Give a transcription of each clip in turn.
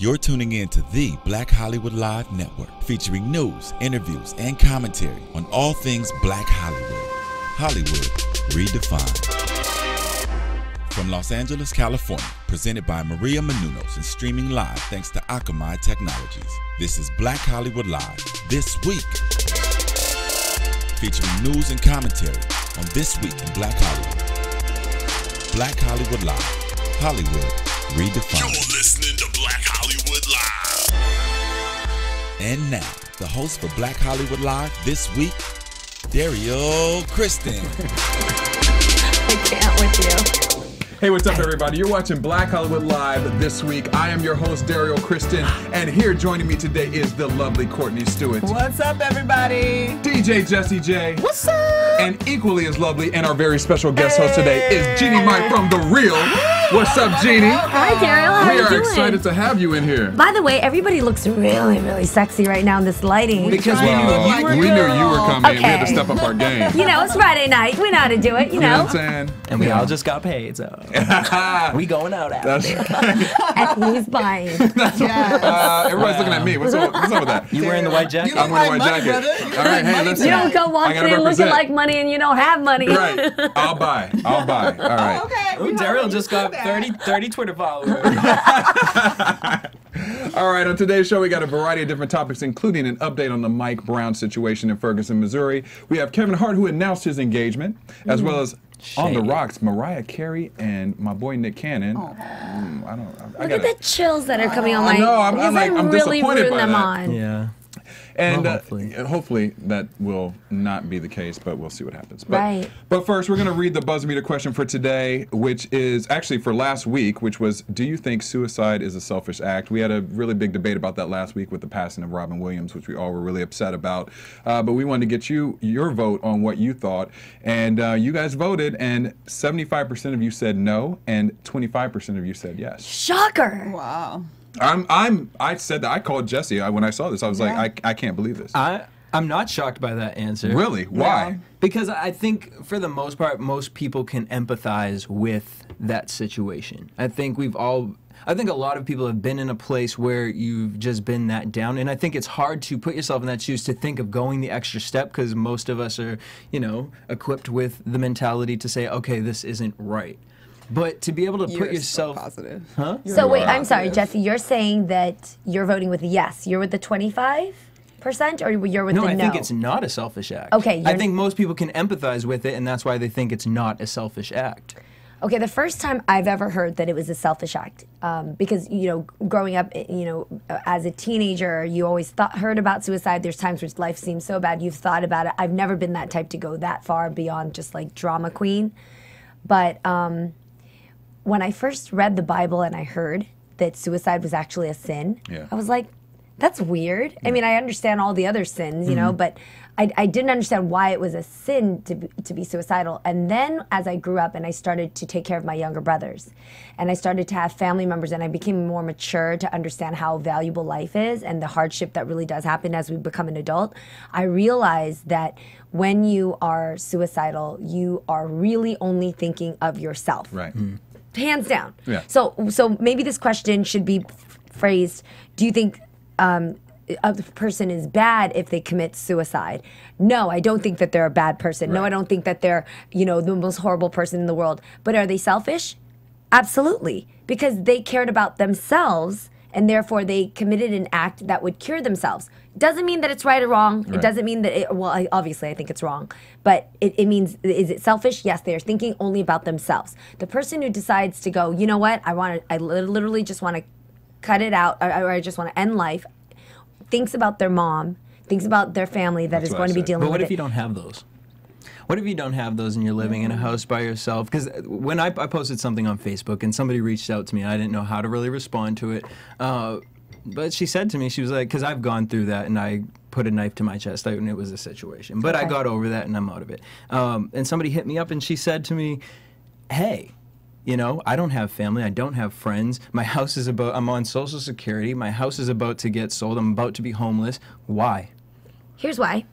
You're tuning in to the Black Hollywood Live Network, featuring news, interviews, and commentary on all things Black Hollywood. Hollywood redefined. From Los Angeles, California, presented by Maria Menounos and streaming live thanks to Akamai Technologies. This is Black Hollywood Live, This Week. Featuring news and commentary on This Week in Black Hollywood. Black Hollywood Live, Hollywood redefined. You're listening to Black Hollywood Live. And now, the host for Black Hollywood Live This Week, Derrial Christon. I can't with you. Hey, what's up, everybody? You're watching Black Hollywood Live This Week. I am your host, Derrial Christon, and here joining me today is the lovely Courtney Stewart. What's up, everybody? DJ Jesse J. What's up? And equally as lovely, and our very special guest host today is Jeannie Mai from Derrial. What's up, Jeannie? Hi, Derrial. How We you are doing? excited to have you in here. By the way, everybody looks really, really sexy right now in this lighting. Because we knew you were we knew you were coming. We had to Okay. step up our game. You know, it's Friday night. We know how to do it, you You know know. what I'm saying? And we all just got paid, so we going out after. That's And he's buying. everybody's looking at me. What's up with that? You wearing the white jacket? I'm wearing a white jacket. All right, hey, listen. You don't go walking I gotta in looking represent. like money and you don't have money. Right. I'll buy. All right. Ooh, Derrial just got 30 Twitter followers. All right, on today's show, we got a variety of different topics, including an update on the Mike Brown situation in Ferguson, Missouri. We have Kevin Hart, who announced his engagement, as well as on the rocks, Mariah, Carey, and my boy Nick Cannon. I Look at the chills that are coming on my. I know, I'm because like, I I'm really disappointed ruined by them that. on. Yeah. And Well, hopefully. hopefully that will not be the case, but we'll see what happens. But, Right. But first, we're going to read the buzz meter question for today, which is actually for last week, which was, do you think suicide is a selfish act? We had a really big debate about that last week with the passing of Robin Williams, which we all were really upset about. But we wanted to get your vote on what you thought. And you guys voted, and 75% of you said no, and 25% of you said yes. Shocker. Wow. I said that. I called Jesse when I saw this. I was like, I can't believe this. I'm not shocked by that answer. Really? Why? Because I think, for the most part, most people can empathize with that situation. I think a lot of people have been in a place where you've just been that down, and I think it's hard to put yourself in that shoes to think of going the extra step, because most of us are, equipped with the mentality to say, okay, this isn't right. But to be able to put yourself... So positive. Huh? So wait, I'm sorry, Jesse. You're saying that you're voting with yes. You're with the 25%, or you're with No, the no? I think it's not a selfish act. Okay, I think most people can empathize with it, and that's why they think it's not a selfish act. Okay, the first time I've ever heard that it was a selfish act, because growing up, as a teenager, you always heard about suicide. There's times where life seems so bad, you've thought about it. I've never been that type to go that far beyond just like drama queen, but when I first read the Bible and I heard that suicide was actually a sin, I was like, that's weird. I mean, I understand all the other sins, but I didn't understand why it was a sin to be suicidal. And then as I grew up and I started to take care of my younger brothers, and I started to have family members, and I became more mature to understand how valuable life is and the hardship that really does happen as we become an adult, I realized that when you are suicidal, you are really only thinking of yourself. Right. Hands down. Yeah. So maybe this question should be phrased, do you think a person is bad if they commit suicide? No, I don't think that they're a bad person. No, I don't think that they're, the most horrible person in the world. But are they selfish? Absolutely. Because they cared about themselves, and therefore they committed an act that would cure themselves. Doesn't mean that it's right or wrong. Right. It doesn't mean that obviously I think it's wrong. But it means, is it selfish? Yes, they are thinking only about themselves. The person who decides to go, you know what, I literally just want to cut it out, or I just want to end life, thinks about their mom, thinks about their family that is going to be dealing with it. But what if you don't have those? What if you don't have those and you're living in a house by yourself? Because when I posted something on Facebook and somebody reached out to me, I didn't know how to really respond to it. But she said to me, she was like, because I've gone through that and I put a knife to my chest and it was a situation. But I got over that and I'm out of it. And somebody hit me up and she said to me, hey, I don't have family. I don't have friends. My house is I'm on Social Security. My house is about to get sold. I'm about to be homeless. Why? Here's why.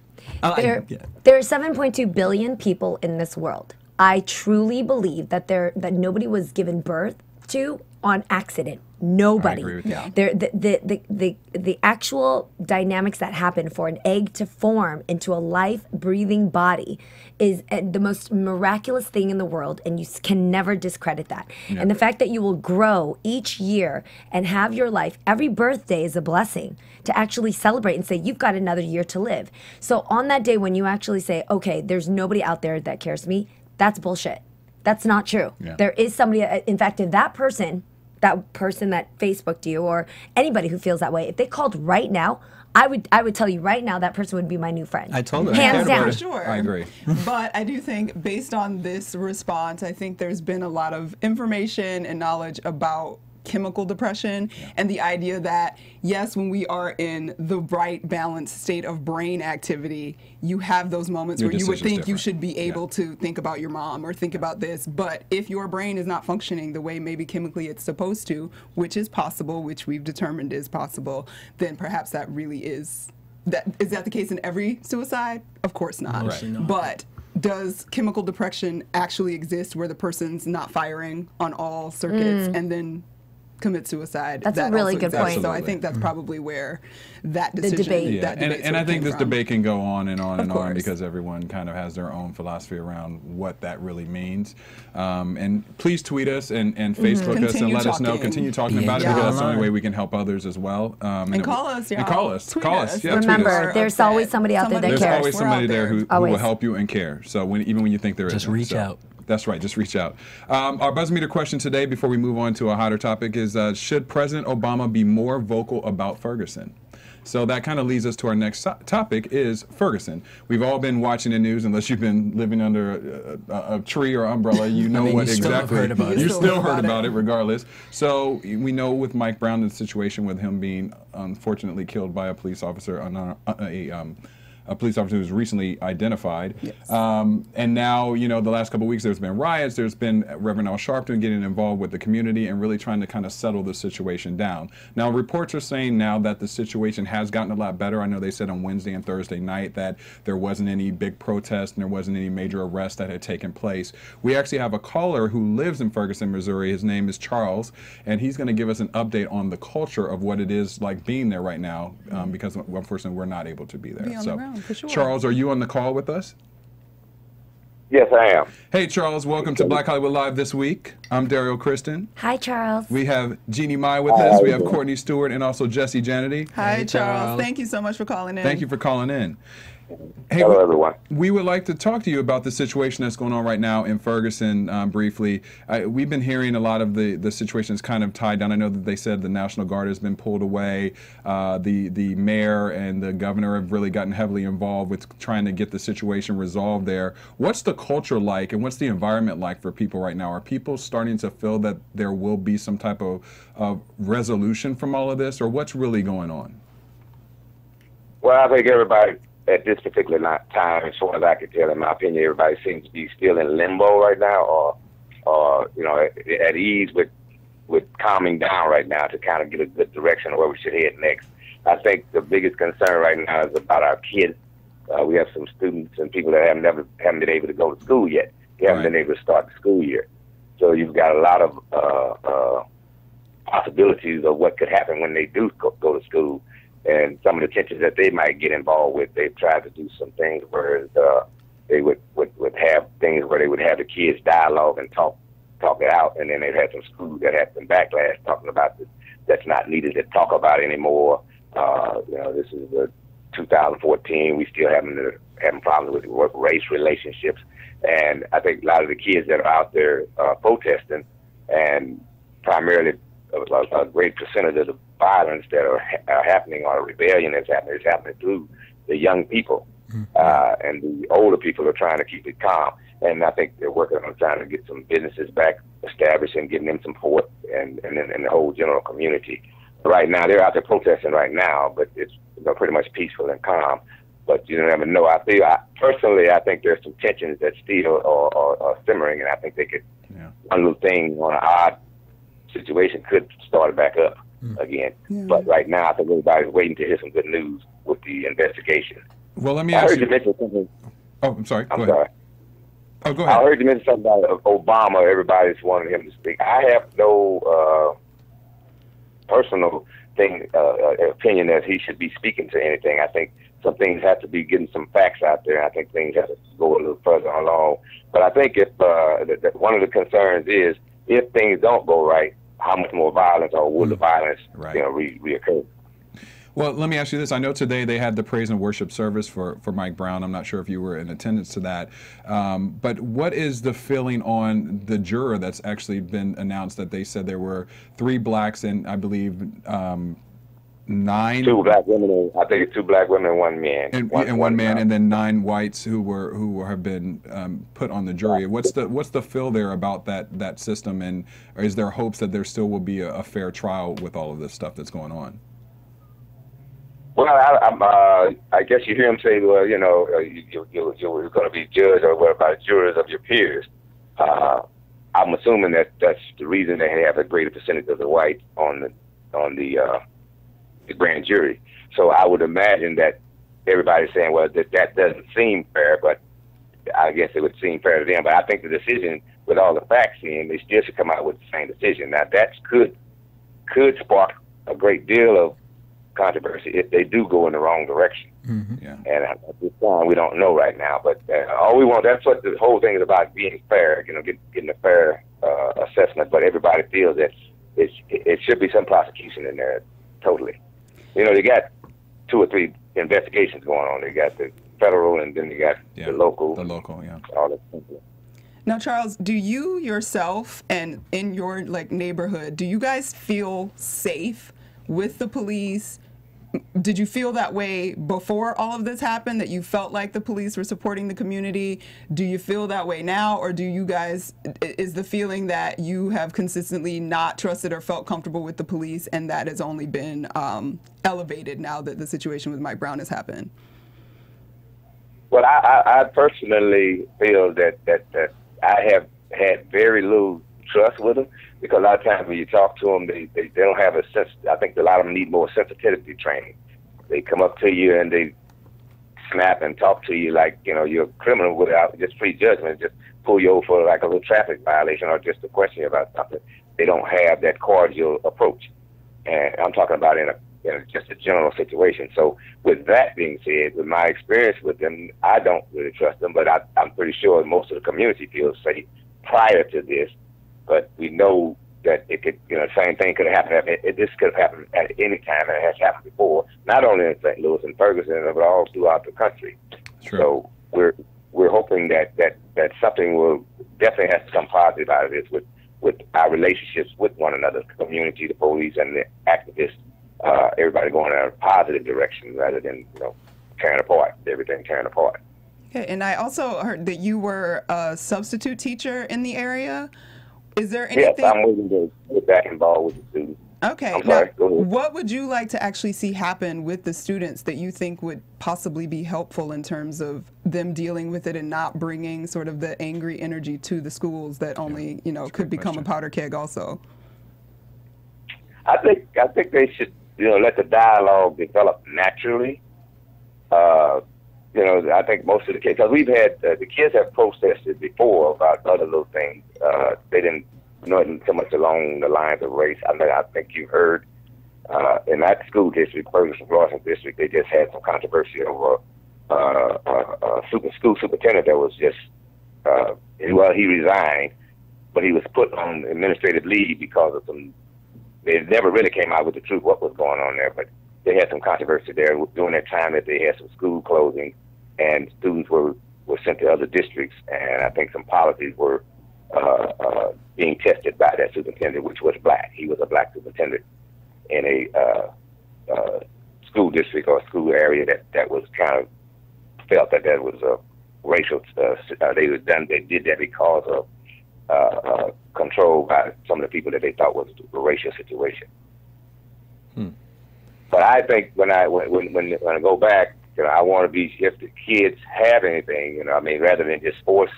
There are 7.2 billion people in this world. I truly believe that nobody was given birth to on accident. Nobody. I agree with you. Yeah. The actual dynamics that happen for an egg to form into a life-breathing body is the most miraculous thing in the world, and you can never discredit that. Yeah. And the fact that you will grow each year and have your life, every birthday is a blessing to actually celebrate and say, you've got another year to live. So on that day when you actually say, okay, there's nobody out there that cares for me, that's bullshit. That's not true. Yeah. There is somebody, in fact, if that person that Facebooked you or anybody who feels that way, if they called right now, I would tell you right now that person would be my new friend. I told her. Hands down. For sure. I agree. But I do think, based on this response, I think there's been a lot of information and knowledge about chemical depression and the idea that, yes, when we are in the right balanced state of brain activity, you have those moments Your where you would decision's think you different. should be able to think about your mom or think about this. But if your brain is not functioning the way maybe chemically it's supposed to, which is possible, which we've determined is possible, then perhaps that really is is that the case in every suicide? Of course not. Mostly not. But does chemical depression actually exist where the person's not firing on all circuits and then commit suicide? That's a That really also good exists. point. So I think that's probably where that decision, debate. Yeah, that and debate I sort of think came this from. debate can go on and on and on course. because everyone kind of has their own philosophy around what that really means. And please tweet us and Facebook us and Continue let us know. talking. Continue talking Yeah. about it Yeah. because that's the only Online. way we can help others as well. And call us, y'all. And call us. Tweet Call us. us. Yeah, tweet Remember, us. there's upset. always somebody out there that There's cares. always We're somebody out there who will Always. help you and care. So even when you think there Just isn't. reach So out. That's right. Just reach out. Our buzz meter question today, before we move on to a hotter topic, is should President Obama be more vocal about Ferguson? So that kind of leads us to our next topic is Ferguson. We've all been watching the news, unless you've been living under a tree or umbrella, you know mean, what you still have exactly. heard about it. You You still heard about it regardless. So we know with Mike Brown, the situation with him being unfortunately killed by a police officer, a police officer who was recently identified. Yes. And now, the last couple of weeks there's been riots. There's been Reverend Al Sharpton getting involved with the community and really trying to kind of settle the situation down. Now, reports are saying now that the situation has gotten a lot better. I know they said on Wednesday and Thursday night that there wasn't any big protest and there wasn't any major arrest that had taken place. We actually have a caller who lives in Ferguson, Missouri. His name is Charles, and he's going to give us an update on the culture of what it is like being there right now, because unfortunately we're not able to be there. Be on the ground. For sure. Charles, are you on the call with us? Yes, I am. Hey, Charles, welcome to Black Hollywood Live this week. I'm Derrial Christon. Hi, Charles. We have Jeannie Mai with us. We have Courtney Stewart and also Jesse Janedy. Hi, Hey, Charles. Charles. Thank you so much for calling in. Thank you for calling in. Hey, Hello, everyone. we would like to talk to you about the situation that's going on right now in Ferguson briefly. We've been hearing a lot of the situations kind of tied down. I know that they said the National Guard has been pulled away. The mayor and the governor have really gotten heavily involved with trying to get the situation resolved there. What's the culture like and what's the environment like for people right now? Are people starting to feel that there will be some type of resolution from all of this, or what's really going on? Well, I think everybody at this particular time, as far as I can tell, in my opinion, everybody seems to be still in limbo right now, or at ease with calming down right now to kind of get a good direction of where we should head next. I think the biggest concern right now is about our kids. We have some students and people that haven't been able to go to school yet. They haven't been able to start the school year. So you've got a lot of possibilities of what could happen when they do go to school. And some of the tensions that they might get involved with, they've tried to do some things where they would have things where they would have the kids dialogue and talk it out, and then they've had some schools that had some backlash talking about that's not needed to talk about anymore. This is 2014. We still having problems with race relationships, and I think a lot of the kids that are out there protesting, and primarily a great percentage of the violence that are happening, or rebellion that's happening, is happening through the young people. And the older people are trying to keep it calm. And I think they're working on trying to get some businesses back established and getting them support and the whole general community. Right now, they're out there protesting right now, but it's pretty much peaceful and calm. But you never know. Personally, I think there's some tensions that still are simmering, and I think they could, one little thing on an odd situation could start it back up again. Yeah. But right now, I think everybody's waiting to hear some good news with the investigation. Well, let me ask you. Mention something. Oh, I'm sorry. Go ahead. Sorry. Oh, go I ahead. heard you mention something about Obama. Everybody's wanting him to speak. I have no personal opinion that he should be speaking to anything. I think some things have to be getting some facts out there. I think things have to go a little further along. But I think if one of the concerns is if things don't go right, how much more violence or will the violence reoccur? Well, let me ask you this. I know today they had the praise and worship service for Mike Brown. I'm not sure if you were in attendance to that. But what is the feeling on the juror that's actually been announced that they said there were 3 blacks and I believe 9... 2 black women, I think it's 2 black women and 1 man. And one man, and then 9 whites who have been put on the jury. What's the feel there about that system, and or is there hopes that there still will be a fair trial with all of this stuff that's going on? Well, I guess you hear him say, well, you're going to be judged or what about jurors of your peers. I'm assuming that's the reason they have a greater percentage of the whites on the grand jury. So I would imagine that everybody's saying, well, that doesn't seem fair, but I guess it would seem fair to them. But I think the decision, with all the facts in, they still should come out with the same decision. Now, that could spark a great deal of controversy if they do go in the wrong direction. Mm-hmm. Yeah. And at this time, we don't know right now. But all we want, that's what the whole thing is about, being fair, getting a fair assessment. But everybody feels that it should be some prosecution in there, totally. They got 2 or 3 investigations going on. They got the federal, and then they got the local. The local, yeah. All that. Now, Charles, do you yourself and in your neighborhood, do you guys feel safe with the police? Did you feel that way before all of this happened, that you felt like the police were supporting the community? Do you feel that way now, or do you guys, is the feeling that you have consistently not trusted or felt comfortable with the police, and that has only been elevated now that the situation with Mike Brown has happened? Well, I personally feel that I have had very little trust with them, because a lot of times when you talk to them, they don't have a sense. I think a lot of them need more sensitivity training. They come up to you and they snap and talk to you like you're a criminal without just free judgment, just pull you over for like a little traffic violation or just a question about something. They don't have that cordial approach, and I'm talking about in just a general situation. So with that being said, with my experience with them, I don't really trust them, but I'm pretty sure most of the community feels safe prior to this. But we know that it could, same thing could have happened. This could have happened at any time, and it has happened before, not only in St. Louis and Ferguson, but all throughout the country. Sure. So we're hoping that something will definitely have to come positive out of this with our relationships with one another, the community, the police, and the activists. Everybody going in a positive direction rather than tearing apart, everything tearing apart. Okay, and I also heard that you were a substitute teacher in the area. Is there anything? Yes, I'm willing to get back involved with the students. Okay. I'm sorry, go ahead. What would you like to actually see happen with the students that you think would possibly be helpful in terms of them dealing with it and not bringing sort of the angry energy to the schools that only, could become a powder keg also? I think they should, let the dialogue develop naturally. I think most of the kids, because we've had, the kids have protested before about other little things. They didn't know it so much along the lines of race. I think you've heard in that school district, Ferguson Florissant district, they just had some controversy over a school superintendent that was just, he resigned, but he was put on administrative leave because of they never really came out with the truth what was going on there, but they had some controversy there during that time that they had some school closing and students were sent to other districts, and I think some policies were being tested by that superintendent, which was black. He was a black superintendent in a school district or school area that was kind of felt that was a racial. They did that because of control by some of the people that they thought was a racial situation. But I think when I go back, I want to be, if the kids have anything, rather than just force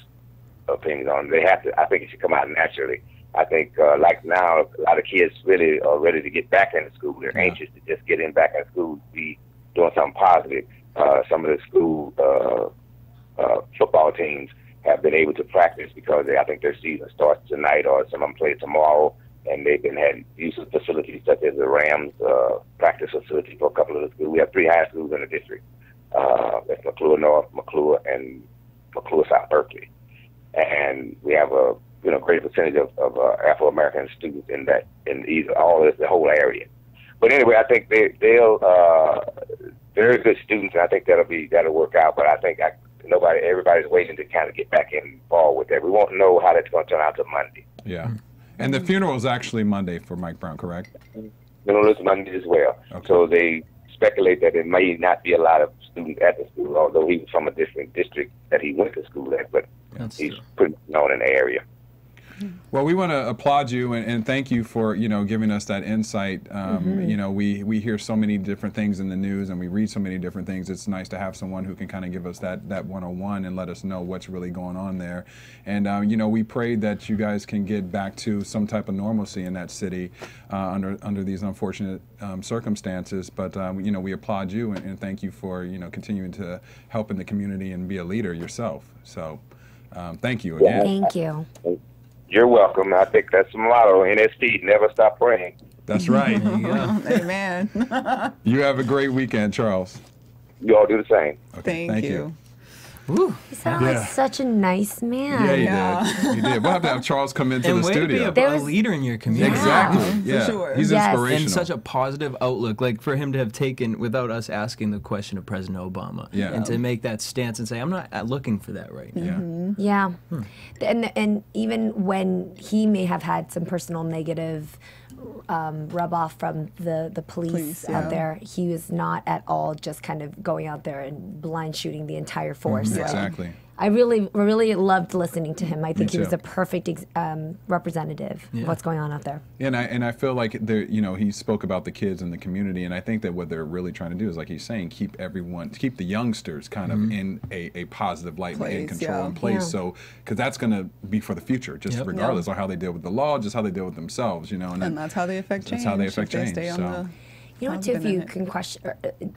opinions on them, they have to. I think it should come out naturally. I think like now, a lot of kids really are ready to get back into school. They're anxious to just get back in school, be doing something positive. Some of the school football teams have been able to practice because I think their season starts tonight or some of them play tomorrow, and they've been had use of facilities such as the Rams practice facility for a couple of the schools. We have 3 high schools in the district. That's McClure North, McClure, and McClure South Berkeley. And we have a great percentage of Afro-American students in the whole area. But anyway, I think they're very good students, and I think that'll work out. But I think everybody's waiting to kind of get back involved with that. We won't know how that's going to turn out till Monday. Yeah. And the funeral is actually Monday for Mike Brown, correct? Funeral is Monday as well. Okay. So they speculate that there may not be a lot of students at the school, although he was from a different district that he went to school at, but he's pretty known in the area. Well, we want to applaud you and thank you for giving us that insight. We hear so many different things in the news and we read so many different things. It's nice to have someone who can kind of give us that 101 and let us know what's really going on there. And we pray that you guys can get back to some type of normalcy in that city under these unfortunate circumstances. But we applaud you and thank you for continuing to help in the community and be a leader yourself. So thank you again. Thank you. You're welcome. I think that's the motto. NST, never stop praying. That's right. Amen. You have a great weekend, Charles. You all do the same. Okay, Thank you. You sound like such a nice man. Yeah, you did. We'll have to have Charles come into the studio. Be a leader in your community. Exactly. Yeah. For sure. He's inspirational. And such a positive outlook, like for him to have taken, without us asking the question of President Obama, and to make that stance and say, I'm not looking for that right now. Yeah. And even when he may have had some personal negative rub off from the police out there, he was not at all just kind of going out there and blind shooting the entire force. Exactly. I really loved listening to him. I think he was too. a perfect representative of what's going on out there. And I feel like he spoke about the kids in the community, and I think that what they're really trying to do is, like he's saying, keep the youngsters kind of in a positive light and control in place. So, because that's going to be for the future, just regardless of how they deal with the law, just how they deal with themselves, And that's how they affect change. That's how they affect change. Stay on the You know what, too, if you can question,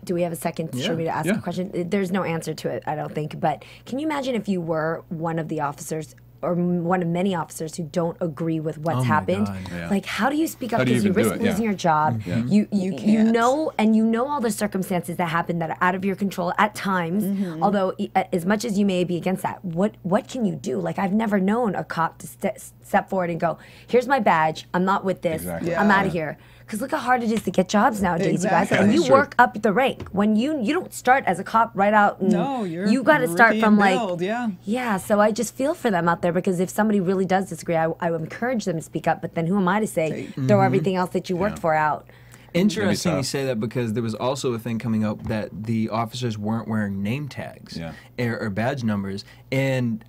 do we have a second for me to ask a question? There's no answer to it, I don't think. But can you imagine if you were one of the officers or one of many officers who don't agree with what's happened? Like, how do you speak up? Because you risk losing your job. You know, and you know all the circumstances that happen that are out of your control at times. Although, as much as you may be against that, what can you do? Like, I've never known a cop to step forward and go, "Here's my badge. I'm not with this. I'm out of here." Because look how hard it is to get jobs nowadays, you guys. And you work up the rank. When you don't start as a cop right out. You got to start from so I just feel for them out there, because if somebody really does disagree, I would encourage them to speak up. But then who am I to say throw everything else that you worked for out? Interesting you say that, because there was also a thing coming up that the officers weren't wearing name tags or badge numbers, and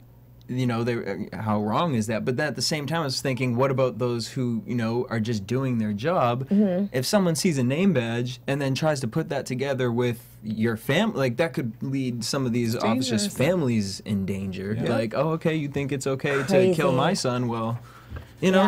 how wrong is that? But then at the same time, I was thinking, what about those who, are just doing their job? If someone sees a name badge and then tries to put that together with your family, like that could lead some of these officers' families in danger. Like, oh, okay, you think it's okay to kill my son? Well,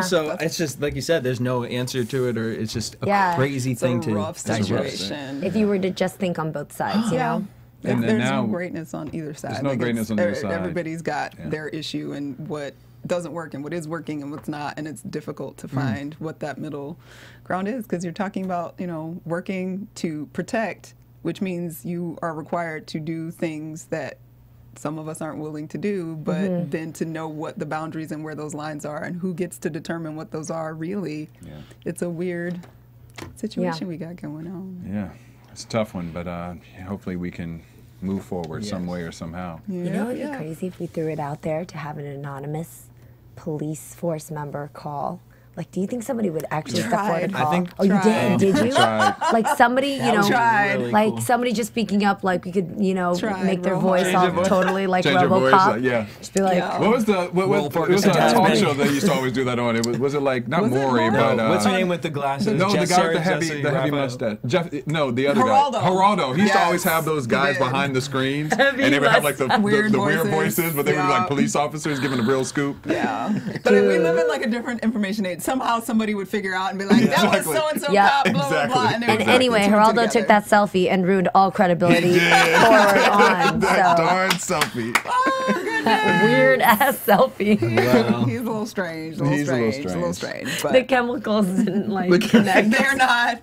so it's just like you said, there's no answer to it, or it's just a crazy thing to digest. If you were to just think on both sides, you know? And there's no greatness on either side. There's no greatness on either side. Everybody's got their issue and what doesn't work and what is working and what's not, and it's difficult to find what that middle ground is, because you're talking about, working to protect, which means you are required to do things that some of us aren't willing to do, but then to know what the boundaries and where those lines are and who gets to determine what those are, really. It's a weird situation we got going on. Yeah, it's a tough one, but hopefully we can move forward some way or somehow. You know, it'd be crazy if we threw it out there to have an anonymous police force member call. Like, do you think somebody would actually step forward and call? I think you did? Did you? Like somebody, really like cool. somebody just speaking up, like we could, make their voice Change all your voice. totally like Change your voice, RoboCop. Just be like, What was the it was a talk show that used to always do that on? Was it like not Maury, but what's your name with the glasses? No, the guy with the heavy mustache. The other guy. Geraldo. He used to always have those guys behind the screens, and they would have like the weird voices, but they would be like police officers giving a real scoop. Yeah, but if we live in like a different information age, somehow somebody would figure out and be like, that was so-and-so cop, blah, blah, blah. And anyway, Geraldo took that selfie and ruined all credibility forward on. That darn selfie. Oh, goodness. weird ass selfie. Wow. He's a little strange. He's a little strange. But The chemicals didn't like connect. they're not.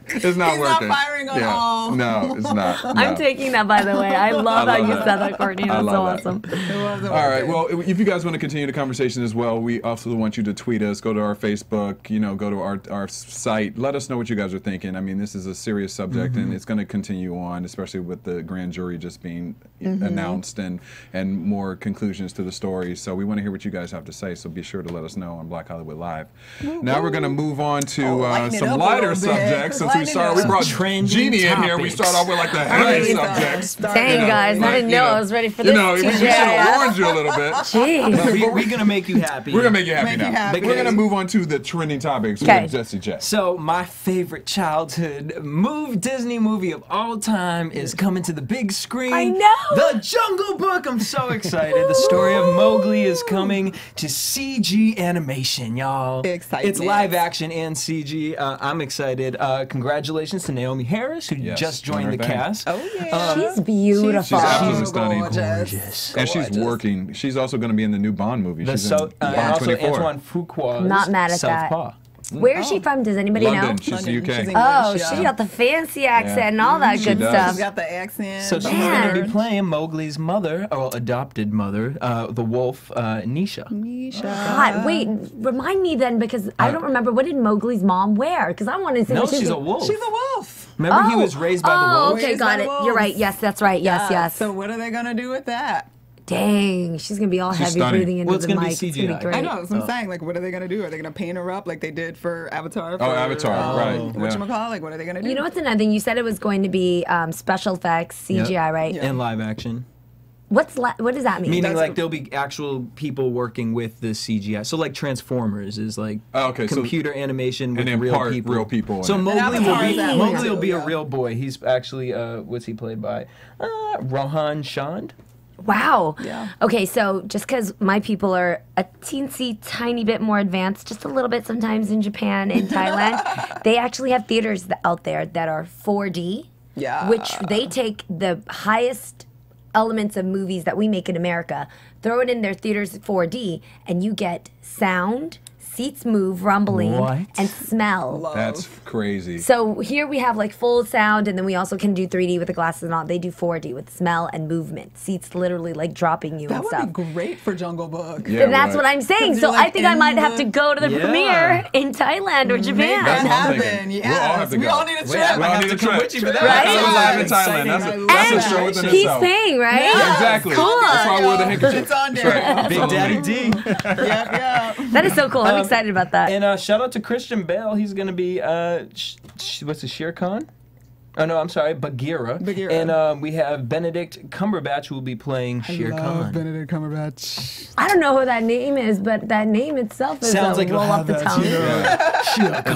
It's not He's working. not firing on all. No, it's not. No. I'm taking that, by the way. I love how love you that. said that, Courtney. That's so love that. awesome. It wasn't All right. working. Well, if you guys want to continue the conversation as well, we also want you to tweet us, go to our Facebook, go to our site. Let us know what you guys are thinking. I mean, this is a serious subject, and it's going to continue on, especially with the grand jury just being announced and more conclusions to the story. So we want to hear what you guys have to say. So be sure to let us know on Black Hollywood Live. Now we're going to move on to lighten it some up a lighter little bit. subjects. Since Lighten we it started, we up. brought Trending Jeannie in here. We topics. start off with like the heavy Sorry. subjects. Dang, guys. I like, didn't know I was ready for this. we should have warned you a little bit. Jeez. We're going to make you happy. We're gonna make you happy Make now. you happy. We're gonna move on to the trending topics Okay. with Jesse J. So my favorite childhood Disney movie of all time is coming to the big screen. I know. The Jungle Book. I'm so excited. The story of Mowgli is coming to CG animation, y'all. Excitement. It's live action and CG. I'm excited. Congratulations to Naomie Harris, who Yes, just doing joined the her thing. cast. Oh yeah. She's beautiful. She's absolutely stunning. Gorgeous. And she's working. She's also going to be in the new Bond movie. The She's in and Bond also 24. Antoine Fuqua's Not mad at that. Southpaw. Where is she from? Does anybody London. know? She's London. UK. She's English, Oh, yeah. she got the fancy accent and all that She good does. stuff. She's got the accent. So she's going to be playing Mowgli's mother, or adopted mother, the wolf, Nisha. Nisha. God, wait, remind me then, because I don't remember. What did Mowgli's mom wear? Because I want to say No, what she's a wolf. She's a wolf. Remember, he was raised by the Oh, wolf? okay, Raised got by it. the You're right. wolves. Yes, that's right. Yes, yes. So what are they gonna do with that? Dang, she's gonna be all heavy stunning. breathing into Well, it's the gonna be mic. It's gonna CGI. be great. I know. That's what I'm saying. Like, what are they gonna do? Are they gonna paint her up like they did for Avatar? Oh, Avatar, right. Whatchamacallit? Like, what are they gonna do? You know what's another thing? You said it was going to be special effects, CGI, Yep. right? Yeah. And live action. What does that mean? Meaning, That's- like, there'll be actual people working with the CGI. So, like, Transformers is, like, Oh, okay, so- computer animation with And then real part people. real people in So it. Mowgli And will Avatar be is that way Mowgli will too, be a yeah. real boy. He's actually, what's he played by? Rohan Chand? Wow. Yeah. Okay, so just because my people are a teensy tiny bit more advanced, just a little bit sometimes in Japan and Thailand, they actually have theaters out there that are 4D, Yeah. which they take the highest elements of movies that we make in America, throw it in their theaters 4D, and you get sound, seats move, rumbling, What? and smell. Love. That's crazy. So here we have like full sound, and then we also can do 3D with the glasses and all. They do 4D with smell and movement. Seats literally like dropping you That and would stuff. be great for Jungle Book. Yeah, And that's right. what I'm saying. 'Cause So you're, I like, think I in might have the- to go to the Yeah. premiere in Thailand or Japan. That's what I'm happen. thinking. Yes. We'll all have to We go. all need a trip. We all Well, I have need to a come trip. with you for that. Right? Kind of live in Exciting. Thailand. That's a show within He's itself. paying, right? Yeah. Exactly. Cool. That's why I wore the handkerchief. It's on That's there. right. Big Daddy D. Yep. That is so cool. I'm excited about that. And shout out to Christian Bale. He's going to be, what's the Shere Khan? Oh, no, I'm sorry, Bagheera. Bagheera. And we have Benedict Cumberbatch who will be playing Shere Khan. Benedict Cumberbatch. I don't know who that name is, but that name itself is Sounds a like roll you'll off have the that, tongue.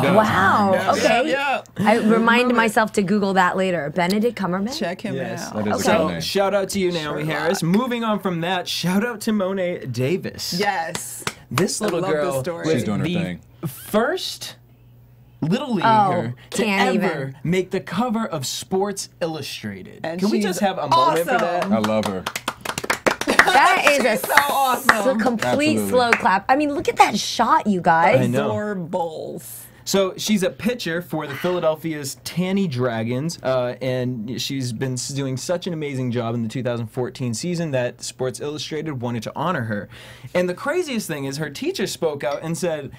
Yeah. Wow. Okay. Yeah. I reminded myself to Google that later. Benedict Cumberbatch. Check him Yes. out. That is a Okay. good So, name. shout out to you, Naomie Harris. Sherlock. Moving on from that, shout out to Monet Davis. Yes. This little love girl this story. was She's doing her the thing. first little leaguer to can't ever even. make the cover of Sports Illustrated. And Can we she's just have a moment for that? awesome. I love her. That is a So awesome. complete Absolutely. slow clap. I mean, look at that shot, you guys. I know. Four bowls. So she's a pitcher for the Philadelphia's Tanny Dragons, and she's been doing such an amazing job in the 2014 season that Sports Illustrated wanted to honor her. And the craziest thing is her teacher spoke out and said,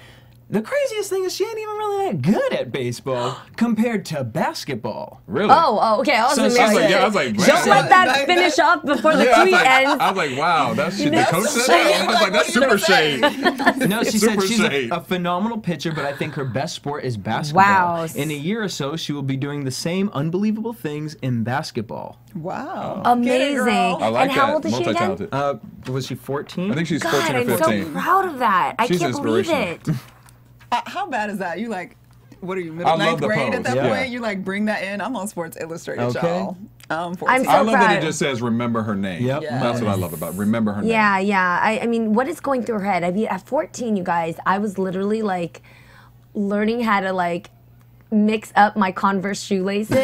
the craziest thing is she ain't even really that good at baseball compared to basketball. Really? Oh, okay. I was So gonna she's be I was like, like, yeah, I was like, don't man. let that finish up before the Yeah, tweet ends. I was like, wow, that's the That's coach said shade. that? I was like, that's super shade. No, she said Super she's shade. a phenomenal pitcher, but I think her best sport is basketball. Wow. In a year or so, she will be doing the same unbelievable things in basketball. Wow. Amazing. Get it, girl. I like and how that. old is she again? Multi-talented. Was she 14? I think she's God, 14 or I'm 15. so proud of that. I She's can't believe inspirational. it. How bad is that? You like, what are you, I middle love ninth the grade pose, at that yeah. point? You like bring that in. I'm on Sports Illustrated, Okay. y'all. I'm 14. I'm so I love that proud. it just says remember her name. Yep. That's what I love about it. Remember her name. Yeah, yeah. I mean, what is going through her head? I mean, at 14, you guys, I was literally like learning how to like mix up my Converse shoelaces.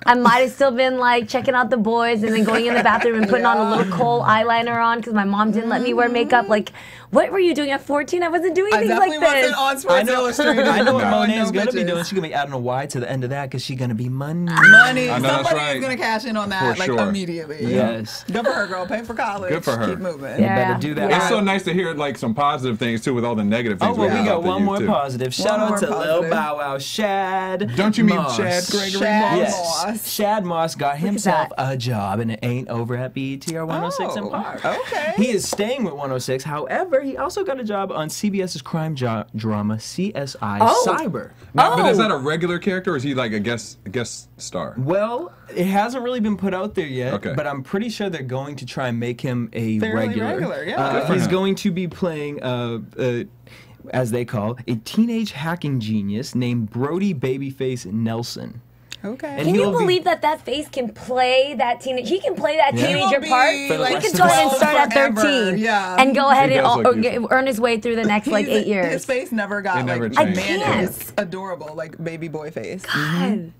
I might have still been like checking out the boys and then going in the bathroom and putting on a little kohl eyeliner on because my mom didn't let me wear makeup. Like, what were you doing at 14? I wasn't doing things like this. Wasn't on Sports Illustrated. I know what No, Monet's no gonna be bitches. doing. She's gonna be adding a Y to the end of that because she's gonna be money. Money. I know, that's Somebody right. is gonna cash in on that For like sure. immediately. Yes. Good for her, girl. Pay for college. Good for her. Keep moving. Yeah. Better do that. Yeah. It's so nice to hear like some positive things too, with all the negative things. Oh, well, we got about the one youth, more too. positive. Shout One out to more Lil positive. Bow Wow, Shad. Don't you mean Moss. Chad Gregory Shad Moss? Yes. Moss. Shad Moss got himself that. a job, and it ain't over at BET or 106 in Park. Okay. He is staying with 106. However, he also got a job on CBS's crime drama CSI Cyber. Now, but is that a regular character, or is he like a guest star? Well, it hasn't really been put out there yet, Okay. but I'm pretty sure they're going to try and make him a Fairly regular. regular, yeah. Good for He's him. going to be playing, as they call, a teenage hacking genius named Brody Babyface Nelson. Okay. And Can you he'll be- believe that face can play that teenage? He can play that Yeah. teenager He will part. be, For the He rest can of go his ahead and start at forever, 13 yeah. and go ahead He and does look youthful. earn his way through the next like 8 years. His face never got It never like changed. I man. can't. It's adorable, like baby boy face. God.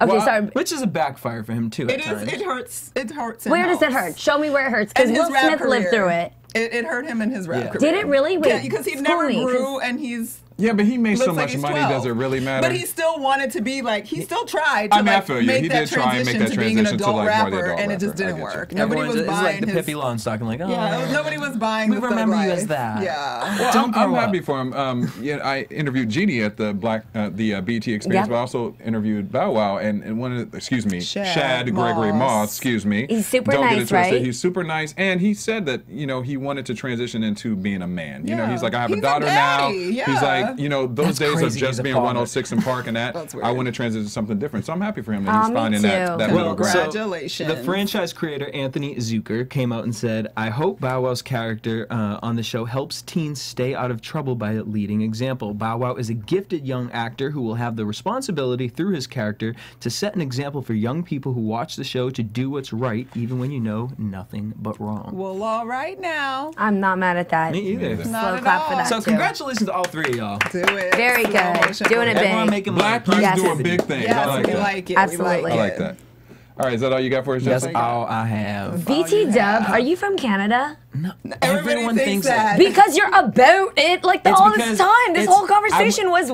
Okay, Well, sorry. Which is a backfire for him, too, at It is. times. It hurts. It hurts. and Where does it helps. hurt? Show me where it hurts. Because And his Will rap Smith lived career. through it. It hurt him in his rap Yeah. career. Did it really? Wait, Yeah, because he school never me, 'cause- grew, and he's. Yeah, but he made so Looks like much he's money. 12. Does it really matter? But he still wanted to be like, he still tried to I mean, I like, feel you. make He that did try and make transition that to being an transition to, adult like, more the rapper, adult and it just rapper. I didn't get you. work. Nobody was Everyone's- buying it's like the his. Pippi Longstocking, like, oh, Yeah, nobody was buying we the thug remember you life. as that. Yeah. Well, Don't I'm grow happy up. for him. Yeah, I interviewed Jeannie at the BET Experience, Yep. but I also interviewed Bow Wow and one of the, Shad Gregory Moss. Moss. Excuse me. He's super Don't get it nice, twisted. right? He's super nice, and he said that he wanted to transition into being a man. You know, Yeah. he's like, I have a He's a daughter now. daddy, yeah. He's like, those That's days of crazy, just he's a being father. 106 and Park and that. That's weird. I want to transition to something different. So I'm happy for him that he's me finding too. that Well, middle ground. Congratulations. The franchise creator Anthony Zucker came out and said, I hope Bow Wow's character on the show helps teens stay out of trouble by a leading example. Bow Wow is a gifted young actor who will have the responsibility through his character to set an example for young people who watch the show to do what's right even when you know nothing but wrong. Well, all right now. I'm not mad at that. Me either. either. Not Slow at clap for all. that. So too. congratulations to all three of y'all. Do it. Very Slow good. motion Doing it for big. Everyone making Black money. youth Yes. doing big things. Yes, I like we that. like it. Absolutely. We I like that. All right, is that all you got for us, That's Jesse? all I have. BT Dub, are you from Canada? Everybody Everyone thinks thinks that. Because you're about it, like It's all this because time. This it's- whole conversation was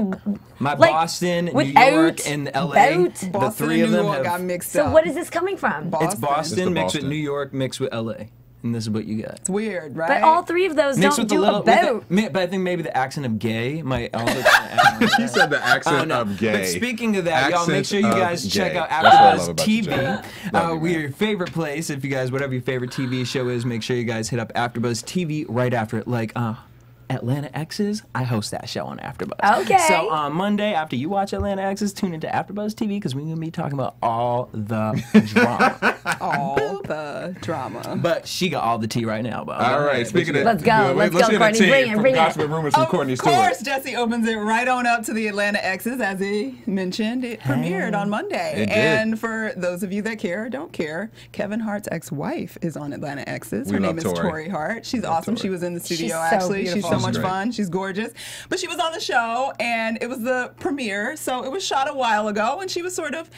My like, Boston, New without- York, and LA, about- the Boston three of and New them York got have. mixed So up. what is this coming from? It's Boston mixed Boston. with New York mixed with LA. And this is what you got. It's weird, right? But all three of those Mixed don't with the do little, about. but I think maybe the accent of gay might also. Kind of He said the accent no. of gay. But speaking of that, y'all make Accent sure you of guys check gay. out That's what I love AfterBuzz about you, Jay. TV. Love you, We're man. your favorite place. If you guys, whatever your favorite TV show is, make sure you guys hit up AfterBuzz TV right after it. Like Atlanta X's, I host that show on AfterBuzz. Okay. So on Monday, after you watch Atlanta X's, tune into AfterBuzz TV because we're gonna be talking about all the drama. all the drama. But she got all the tea right now. But All right, speaking of Let's go, let's go, get a Courtney, team bring it, from bring it. Gossip and Rumors from Courtney Of Stewart. course, Jesse opens it right on up to the Atlanta X's, as he mentioned. It premiered on Monday. It did. And for those of you that care or don't care, Kevin Hart's ex-wife is on Atlanta X's. Her We name love is Tori. Tori Hart. She's awesome. Tori. She was in the studio, She's so actually. She's beautiful. so She's much great. fun. She's gorgeous. But she was on the show, and it was the premiere, so it was shot a while ago, and she was sort of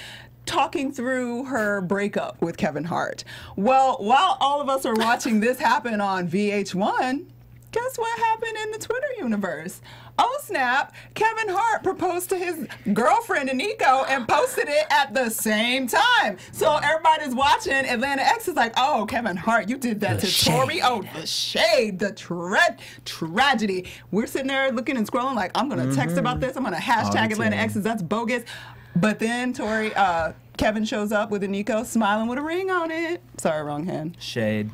talking through her breakup with Kevin Hart. Well, while all of us are watching this happen on VH1, guess what happened in the Twitter universe? Oh snap, Kevin Hart proposed to his girlfriend Nico and posted it at the same time. So everybody's watching, Atlanta X is like, oh, Kevin Hart, you did that to Tori. Oh, the shade, the tragedy. We're sitting there looking and scrolling like, I'm gonna text about this, I'm gonna hashtag Atlanta X's, that's bogus. But then Kevin shows up with a Nico smiling with a ring on it. Sorry, wrong hand. Shade.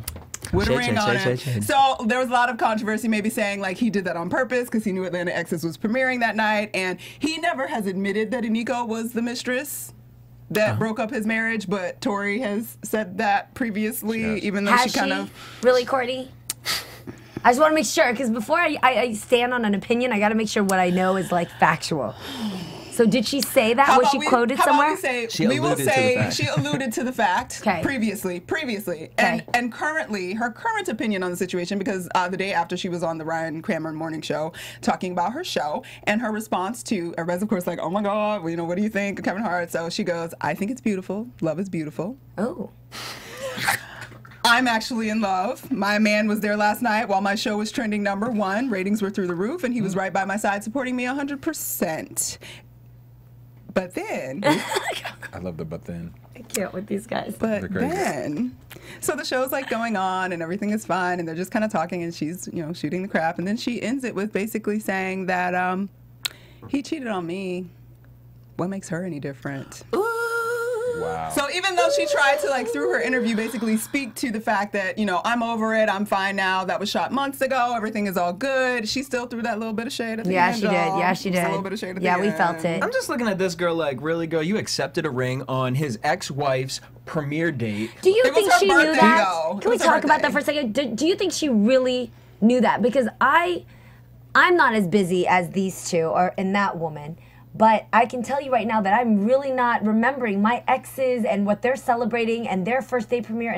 With a Shade, ring shade, on shade, it. shade, shade. So there was a lot of controversy, maybe saying like he did that on purpose because he knew Atlanta X's was premiering that night, and he never has admitted that Nico was the mistress that broke up his marriage, but Tori has said that previously, even though Has she kind of. really, Courtney? I just want to make sure, because before I stand on an opinion, I got to make sure what I know is like factual. So did she say that? Was she quoted somewhere? She alluded to the fact. She alluded to the fact previously. And currently, her current opinion on the situation, because the day after she was on the Ryan Cameron Morning Show talking about her show, and her response to everybody's of course like, oh my God, you know, what do you think of Kevin Hart? So she goes, I think it's beautiful. Love is beautiful. Oh. I'm actually in love. My man was there last night while my show was trending #1. Ratings were through the roof, and he was right by my side supporting me 100%. But then... I love the but then. I can't with these guys. But then... So the show's like going on, and everything is fine, and they're just kind of talking, and she's, you know, shooting the crap. And then she ends it with basically saying that he cheated on me. What makes her any different? Wow. So even though she tried to, like, through her interview, basically speak to the fact that, you know, I'm over it, I'm fine now, that was shot months ago, everything is all good, she still threw that little bit of shade at the end. She did. Yeah, she did. Just a little bit of shade at the yeah, end. we felt it. I'm just looking at this girl like, really, girl, you accepted a ring on his ex-wife's premiere date. Do you It was think her she knew birthday, that? though. Can we It was her talk about birthday. that for a second? Do you think she really knew that? Because I'm not as busy as these two and that woman. But I can tell you right now that I'm really not remembering my exes and what they're celebrating and their first day premiere.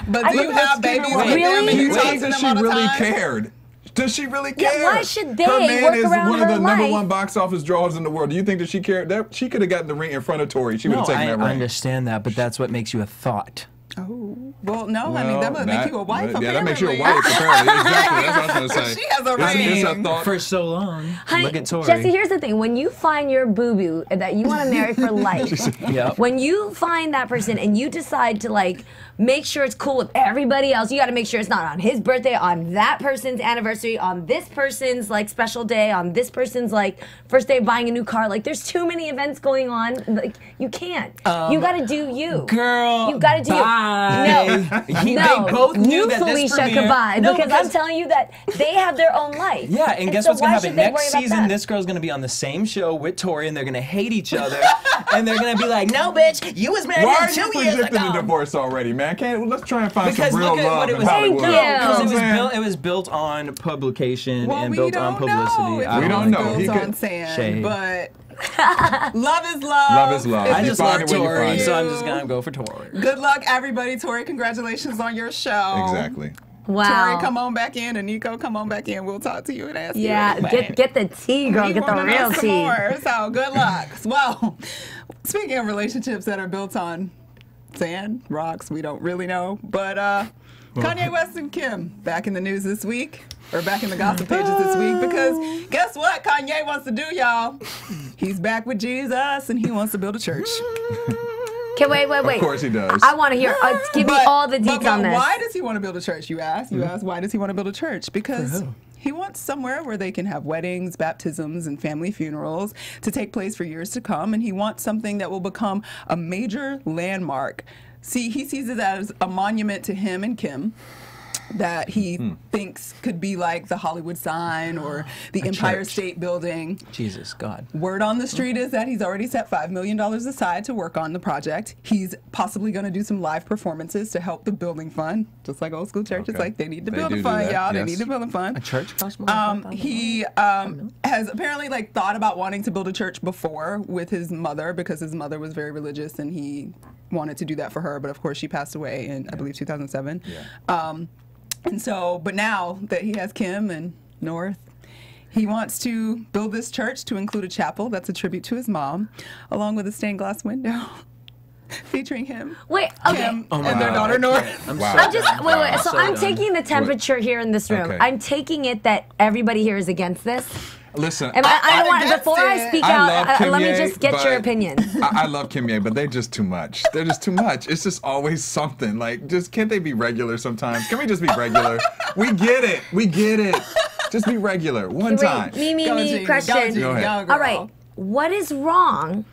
But I do you think have that's babies really? with them and you talk to That them she all the really time? cared. Does she really Yeah, care? why should they Her man work is around one of her the life? #1 box office draws in the world. Do you think that she cared? That she could have gotten the ring in front of Tori. She would No, have taken I that ring. understand that, but that's what makes you a thought. Oh, well, no, I mean, that would make you a wife, Yeah, that makes you a apparently. wife, apparently. Exactly, that's what I was going to say. She has a It's a ring. thought. For so long. Honey, Look at Tori. Jesse, here's the thing. When you find your boo-boo that you want to marry for life, Yep. when you find that person and you decide to, like, make sure it's cool with everybody else, you got to make sure it's not on his birthday, on that person's anniversary, on this person's, like, special day, on this person's, like, first day of buying a new car. Like, there's too many events going on. Like, you can't. You got to do you. Girl, You got to do bye. you. They both knew you, that this Felicia, premiere- goodbye. No, because I'm telling you that they have their own life. Yeah, and guess so what's going why to happen? should they Next worry about season, that? this girl's going to be on the same show with Tori, and they're going to hate each other. And they're going to be like, no, bitch, you was married Why him are you 2 years predicting ago. a divorce already, man? Let's try and find Because some real look at love what it in was. Hollywood. Thank you. Because Oh, it was built on publication Well, and we built don't on publicity. know. I We don't know. He Built could- on sand, Shade. but love is love. Love is love. If I you just find love it when you Tori, find it. so I'm just going to go for Tori. Good luck, everybody. Tori, congratulations on your show. Exactly. Wow. Tori, come on back in, and Nico, come on back in. We'll talk to you and ask you. Yeah, anyway. get the tea, girl. We Get the wanna know real some tea. more, so good luck. Well, speaking of relationships that are built on sand, rocks, we don't really know. But Kanye West and Kim back in the news this week, or back in the gossip pages this week, because guess what Kanye wants to do, y'all? He's back with Jesus, and he wants to build a church. Okay, wait. Of course he does. I want to hear. Give me all the deets on this. Why does he want to build a church, you ask? You ask, why does he want to build a church? Because he wants somewhere where they can have weddings, baptisms, and family funerals to take place for years to come, and he wants something that will become a major landmark. See, he sees it as a monument to him and Kim that he thinks could be like the Hollywood sign or the Empire church. State Building. Jesus, God. Word on the street is that he's already set $5 million aside to work on the project. He's possibly going to do some live performances to help the building fund, just like old school churches. Okay. Like, they need to They build do a fund, that, y'all. They yes. need to build a fund. A church costs more than $5,000? He has apparently like thought about wanting to build a church before with his mother, because his mother was very religious and he wanted to do that for her. But of course, she passed away in, I believe, 2007. Yeah. And so, but now that he has Kim and North, he wants to build this church to include a chapel that's a tribute to his mom, along with a stained glass window featuring him, Wait, okay. Kim, Oh my and their God. daughter North. I'm Wow. so I'm just wait. So so I'm done. taking the temperature here in this room. Okay. I'm taking it that everybody here is against this. Listen, And I don't want against before I it. speak I love out. Let me Kanye, just get your but opinions. I love Kanye, but they're just too much. They're just too much. It's just always something. Like, just can't they be regular sometimes? Can we just be regular? We get it. We get it. Just be regular one time. Wait, me, Go, Jeannie. question. Go, Jeannie. Go ahead. Go, girl. All right. What is wrong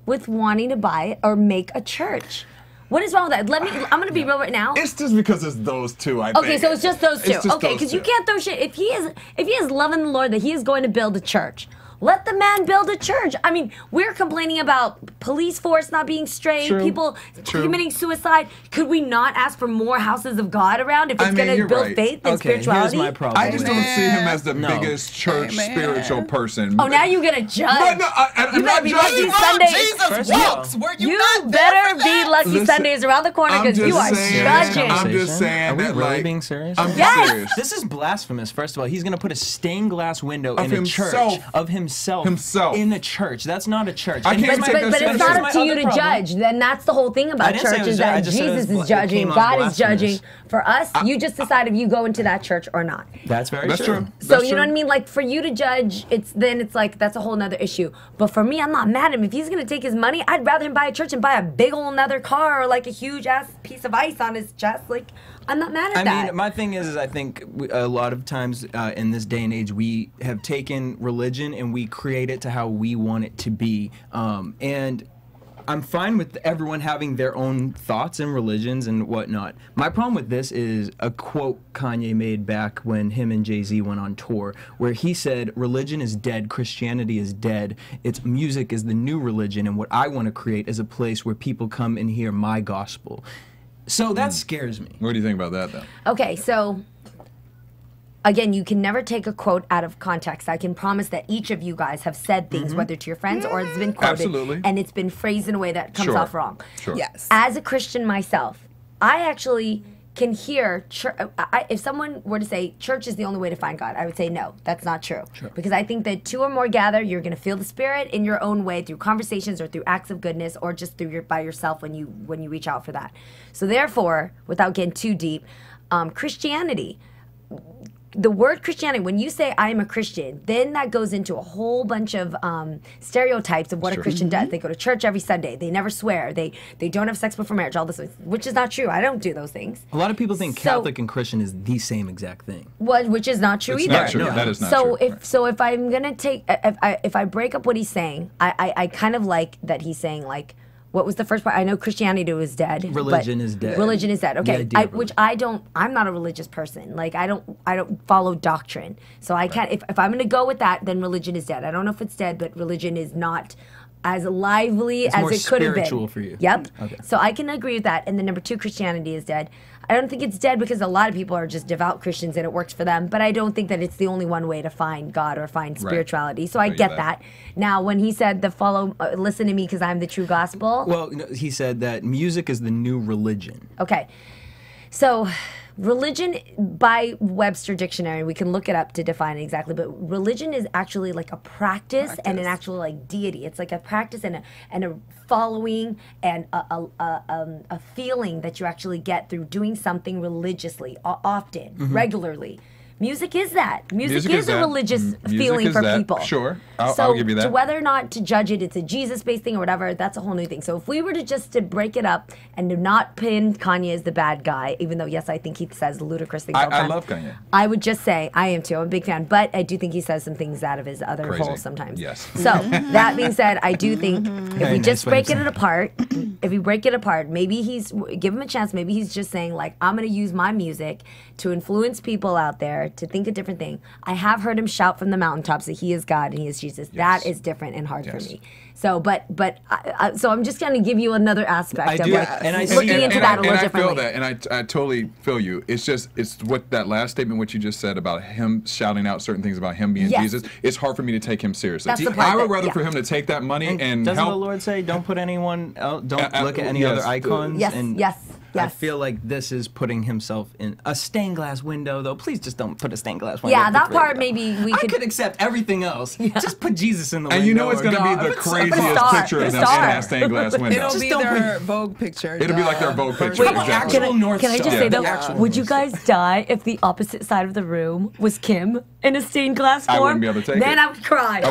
with wanting to buy or make a church? What is wrong with that? I'm going to be real right now. It's just because it's those two, I think. Okay, so it's just those two. It's just Okay, those because you two. can't throw shit. If he is loving the Lord, that he is going to build a church. Let the man build a church. I mean, we're complaining about police force not being straight, people committing suicide. Could we not ask for more houses of God around if it's going to build faith and spirituality? Here's my problem. I just don't see him as the biggest church spiritual person. Oh, now you're going to judge. No, I'm not judging. judging. Jesus walks. Were you not better be Lucky Sundays around the corner because you are judging. I'm just saying. Are we that, really like, being serious? I'm just serious. This is blasphemous. First of all, he's going to put a stained glass window Of in a church of himself in a church. That's not a church. I can't take that but it's seriously. not up to you to judge. Then that's the whole thing about church is that Jesus is judging, God is judging. For us, you just decide if you go into that church or not. That's very That's true. So you know what I mean? Like for you to judge, it's like that's a whole nother issue. But for me, I'm not mad at him. If he's gonna take his money, I'd rather him buy a church and buy a big old another car or like a huge ass piece of ice on his chest. Like I'm not mad at that. I mean, my thing is I think a lot of times in this day and age, we have taken religion and we create it to how we want it to be. And I'm fine with everyone having their own thoughts and religions and whatnot. My problem with this is a quote Kanye made back when him and Jay-Z went on tour, where he said, religion is dead, Christianity is dead, its music is the new religion, and what I want to create is a place where people come and hear my gospel. So that scares me. What do you think about that, though? Okay, so again, you can never take a quote out of context. I can promise that each of you guys have said things, whether to your friends or it's been quoted, and it's been phrased in a way that comes off wrong. Yes. As a Christian myself, I actually can hear, if someone were to say church is the only way to find God, I would say no, that's not true. Because I think that two or more gather, you're going to feel the Spirit in your own way through conversations or through acts of goodness or just through by yourself when you reach out for that. So therefore, without getting too deep, Christianity, the word Christianity, when you say I am a Christian, then that goes into a whole bunch of stereotypes of what a Christian does. They go to church every Sunday. They never swear. They don't have sex before marriage. All this, which is not true. I don't do those things. A lot of people think Catholic and Christian is the same exact thing. Which is not true either. Not true. That is not true. If I'm gonna take, if I break up what he's saying, I kind of like that he's saying like. What was the first part? I know Christianity was dead. Religion is dead. Religion is dead. Okay, I'm not a religious person. Like I don't follow doctrine. So I can't. If I'm going to go with that, then religion is dead. I don't know if it's dead, but religion is not as lively as it could have been. It's more spiritual for you. Yep. Okay. So I can agree with that. And then number two, Christianity is dead. I don't think it's dead because a lot of people are just devout Christians and it works for them. But I don't think that it's the only one way to find God or find spirituality. So I get that. Now, when he said listen to me because I'm the true gospel. Well, he said that music is the new religion. Okay. So religion, by Webster Dictionary, we can look it up to define it exactly, but religion is actually like a practice and an actual like deity. It's like a practice and a following and a feeling that you actually get through doing something religiously, often, regularly. Music is that. Music is a religious feeling for people. Sure, I'll give you that. So whether or not to judge it, it's a Jesus-based thing or whatever, that's a whole new thing. So if we were to break it up and to not pin Kanye as the bad guy, even though, yes, I think he says ludicrous things all the time. I love Kanye. I would just say, I am too, I'm a big fan, but I do think he says some things out of his other hole sometimes. Yes. So that being said, I do think if we just break it apart, maybe give him a chance, maybe he's just saying like, I'm going to use my music to influence people out there to think a different thing. I have heard him shout from the mountaintops that he is God and he is Jesus. That is different and hard for me. So, so I'm just going to give you another aspect of looking into that a little differently. I feel that, and I totally feel you. It's what that last statement, what you just said about him shouting out certain things about him being Jesus. It's hard for me to take him seriously. I would rather for him to take that money and doesn't help. the Lord say, "Don't put anyone, don't look at any other icons"? Yes. I feel like this is putting himself in a stained glass window, though. Please just don't put a stained glass window. Yeah, that part maybe we could. I could accept everything else. Just put Jesus in the window. And you know it's going to be the craziest picture of them in that stained glass window. It'll be their Vogue picture. It'll be like their Vogue picture. Wait, exactly. Can I just say though, would you guys die if the opposite side of the room was Kim in a stained glass form? I wouldn't be able to take it. Then I would cry.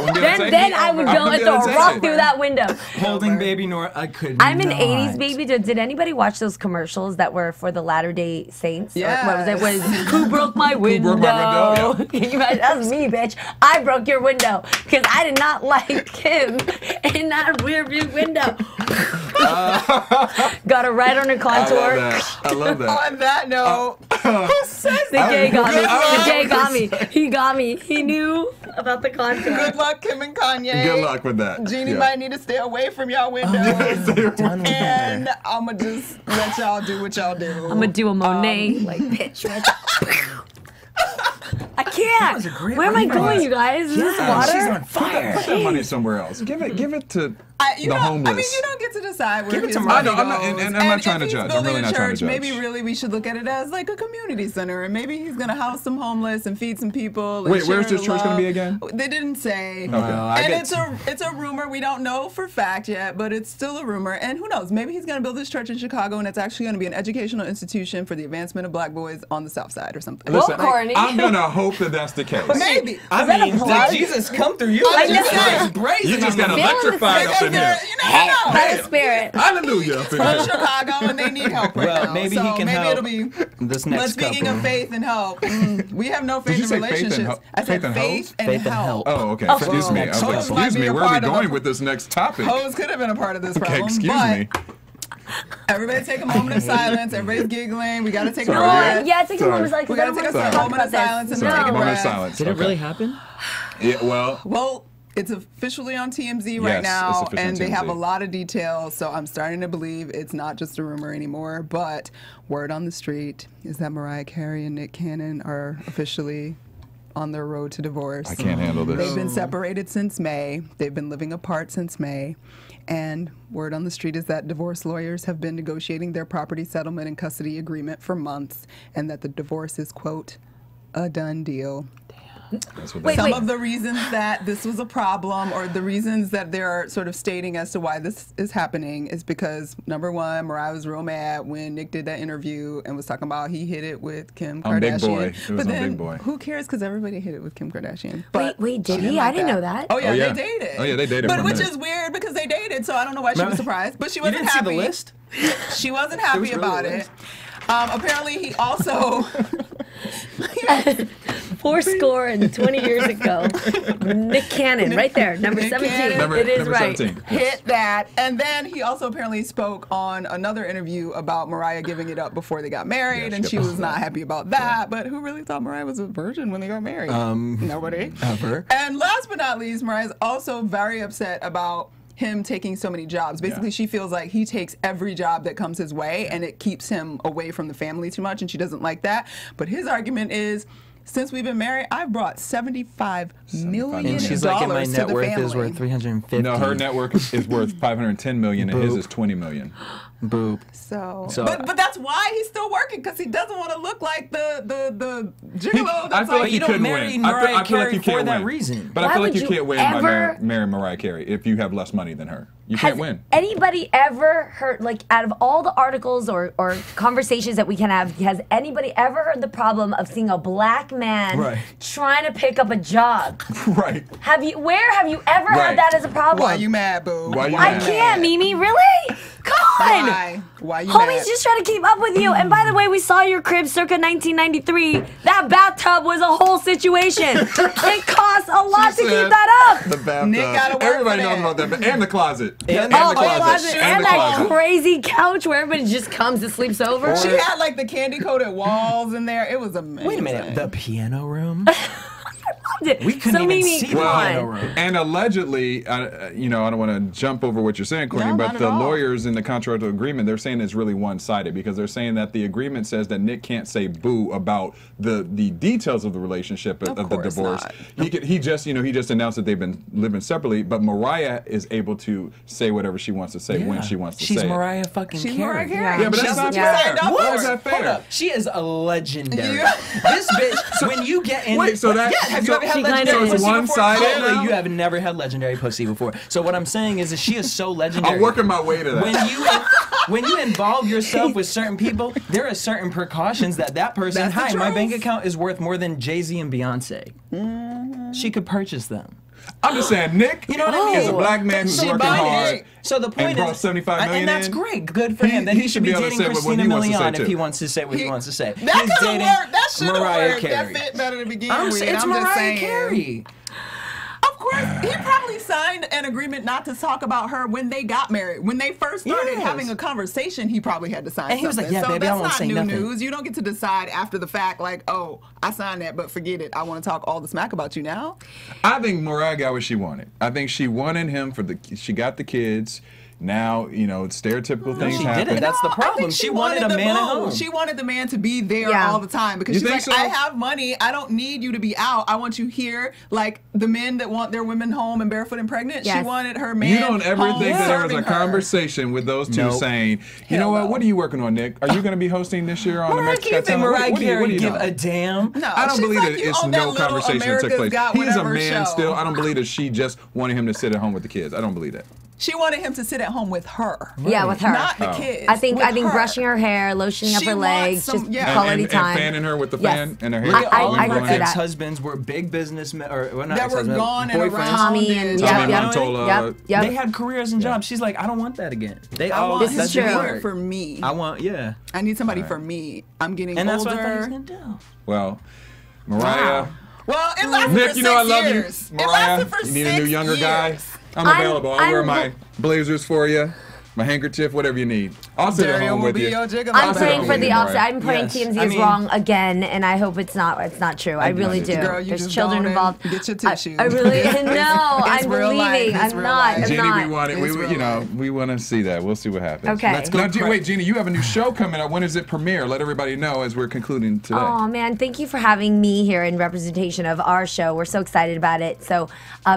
Then I would go and throw a rock through that window. Holding baby Nora, I could I'm an 80s baby. Did anybody watch those commercials that were for the Latter-day Saints? Yeah. What was it? Who broke my window? Who broke my window? Can you imagine? That was me, bitch. I broke your window because I did not like Kim in that rear view window. Got her right on her contour. I love that. On that note, The gay got me. The gay got me. He got me. He knew about the contract. Good luck, Kim and Kanye. Good luck with that. Jeannie might need to stay away from y'all windows. And I'ma just let y'all do what y'all do. I'm gonna do a Monet like pitch right there. I can't. Where am I going, you guys? Is this water? She's on fire. Put that money somewhere else. Give it to the homeless. I mean, you don't get to decide where Give it his to money Mariah. goes. I'm not trying to if he's judge. I'm really building not a trying to church, judge. Maybe really we should look at it as like a community center, and maybe he's gonna house some homeless and feed some people. And Wait, where's share this church love. gonna be again? They didn't say. Okay. And it's a rumor. We don't know for fact yet, but it's still a rumor. And who knows? Maybe he's gonna build this church in Chicago, and it's actually gonna be an educational institution for the advancement of black boys on the South Side or something. Listen, Courtney. I'm gonna hope that that's the case. Maybe. I mean, did Jesus come through you? I just That's said- brazen. You just got Feeling electrified up in here. You never know. By the Spirit. Hallelujah up in From here. Chicago, and they need help right Well, now. maybe so he can maybe help it'll be. this But next speaking couple. of faith and help, we have no faith you in say faith and relationships. help? I said Faith and faith and Faith and help. help. Oh, okay. Oh, Excuse me. next I was like, couple. Might excuse be me. a Where are we part of going the- with this next topic? Pose could have been a part of this Okay, problem. excuse but me. Everybody take a moment of silence. Everybody's giggling. We got to take a Sorry. breath. Yeah, take a Sorry. moment. Like, We got to take a talk moment about of silence and this. take a Moment of breath. silence. Did it Okay. really happen? Yeah, well, Well, it's officially on TMZ right Yes, now, it's officially on and they have TMZ. a lot of details, so I'm starting to believe it's not just a rumor anymore. But word on the street is that Mariah Carey and Nick Cannon are officially on their road to divorce. I can't handle this. They've been separated since May. They've been living apart since May. And word on the street is that divorce lawyers have been negotiating their property settlement and custody agreement for months, and that the divorce is, quote, a done deal. That's what Wait, they Some of the reasons that this was a problem, or the reasons that they're sort of stating as to why this is happening, is because, number one, Mariah was real mad when Nick did that interview and was talking about he hit it with Kim On Big Kardashian. Boy. It was but on then, Big Boy. who cares? Because everybody hit it with Kim Kardashian. But Wait, did she he? like I didn't know that. Oh yeah, Oh, yeah. they dated. Oh, yeah, they dated But for a which minute. is weird because they dated, so I don't know why she was surprised. But she wasn't didn't see happy. the list? She wasn't was happy really about a it. list. Apparently, he also. 20 years ago. Nick Cannon, right there, number Nick 17. Cannon. It is Number right. 17. Hit that. And then he also apparently spoke on another interview about Mariah giving it up before they got married, and she was not happy about that. But who really thought Mariah was a virgin when they got married? Nobody. Ever. And last but not least, Mariah's also very upset about him taking so many jobs. Basically, she feels like he takes every job that comes his way, and it keeps him away from the family too much, and she doesn't like that. But his argument is, since we've been married, I've brought $75 million And she's like, and my to net the worth family. is worth 350. No, her net worth is worth $510 million, and his is $20 million. Boop. So but that's why he's still working, because he doesn't want to look like the gigolo. That's feel like like you don't couldn't marry win. Mariah I feel like Carey you for can't that win. reason. But I Why feel like would you you can't win by ever- marrying Mariah Carey if you have less money than her. You can't win. Anybody ever heard, like, out of all the articles or conversations that we can have, has anybody ever heard the problem of seeing a black man Right. trying to pick up a job? Right. Where have you ever Right. had that as a problem? why you mad, boo? Why you I mad? can't, Mimi, really? Come on! Why you Homie's mad? just trying to keep up with you. And by the way, we saw your crib circa 1993. That bathtub was a whole situation. It costs a lot to She keep said- that up. The bathtub. Nick gotta work Everybody for knows that. about that. And the closet. And Oh, the closet. And the that closet. crazy couch where everybody just comes and sleeps over. She had like the candy coated walls in there. It was amazing. Wait a minute, the piano room? it. We couldn't even Mimi, see come the on. piano room. And allegedly, I don't want to jump over what you're saying, Courtney, No, but not at the all. lawyers in the contractual agreement, they're saying it's really one-sided because they're saying that the agreement says that Nick can't say boo about the details of the relationship of the course divorce. not. He just announced that they've been living separately, but Mariah is able to say whatever she wants to say when she wants to She's say Mariah fucking She's Carey. Mariah Carey. Yeah, but that's She's not yeah. fair. What? Why is that Hold fair? up. She is a legendary. Yeah. This bitch, when you get in. Wait, so that- Yeah, have you so- ever had She kinda legendary is. pussy before? one-sided Clearly, now? you have never had legendary pussy before. So what I'm saying is that she is so legendary. I'm working my way to that. When you involve yourself with certain people, there are certain precautions that person. That's the Hi, my truth. bank account is worth more than Jay-Z and Beyonce. She could purchase them. I'm just saying, Nick You know what I mean? is a black man who's She working bought hard. it. So the point and brought is, 75 million and that's in. great. Good for him. Then he should be able to dating say what Christina he wants to say, Milian if too. he wants to say what he wants to say. That He's could have dating worked. That should have Mariah worked. Carey. That fit better to begin I'm with. saying it's I'm just Mariah saying. Carey. Of course, he probably signed an agreement not to talk about her when they got married. When they first started having a conversation, he probably had to sign And he was something. like, yeah, so baby, I that's won't not say new nothing. news. You don't get to decide after the fact, like, oh, I signed that, but forget it. I want to talk all the smack about you now. I think Mariah got what she wanted. I think she wanted him for she got the kids. Now, you know, stereotypical things she happen. didn't. That's the I problem. think She wanted a the man at boo. home. She wanted the man to be there Yeah. all the time because You she's think like, so? I have money. I don't need you to be out. I want you here. Like the men that want their women home and barefoot and pregnant. Yes. She wanted her man. You don't ever home think that there was a serving her. conversation with those two Nope. saying, you Hell know what, no. what are you working on, Nick? Are you going to be hosting this year on the Mariah, Mexican do you think Talent? Mariah What are Carey you give doing? a damn? No, I don't she's believe like, that you it's own no that little conversation that took America's place. Got He's a Whatever man show. still. I don't believe that she just wanted him to sit at home with the kids. I don't believe that. She wanted him to sit at home with her. Yeah, with her. Not the kids. I think with her. brushing her hair, lotioning up She her wants legs, some- just yeah. quality and time. fanning her with the Yes. fan and her hair. Look at all I of could her see that. ex-husbands were big businessmen, or well, not That were ex-husbands, gone and boyfriends. around. Tommy and Tommy yep, Montola. yep. They had careers and jobs. She's like, I don't want that again. They all. This is that true. didn't I want work. it for me. I want, yeah. I need somebody for me. I'm getting And that's older. what I thought he was gonna do. Well, Mariah. Well, it lasted Nick, for you know I 6 love years. you. It Mariah, lasted for you need 6 a new younger guy? years. I'm available. I'll wear I'm- my blazers for you, my handkerchief, whatever you need. I'll sit at Daryl home will with be you. your jigaboo. I'm sit at praying home for with the you, opposite. Mariah. I'm praying Yes. TMZ I is mean- wrong again, and I hope it's not true. I really do. Girl, you There's just children go in, involved. get your tissue. I really no. It's I'm real life, believing. it's I'm real not. life. I'm Jeannie, not. we want it. It's real We want to see that. We'll see what happens. Okay. Let's go. Now, wait, Jeannie, you have a new show coming up. When does it premiere? Let everybody know as we're concluding today. Oh man, thank you for having me here in representation of our show. We're so excited about it. So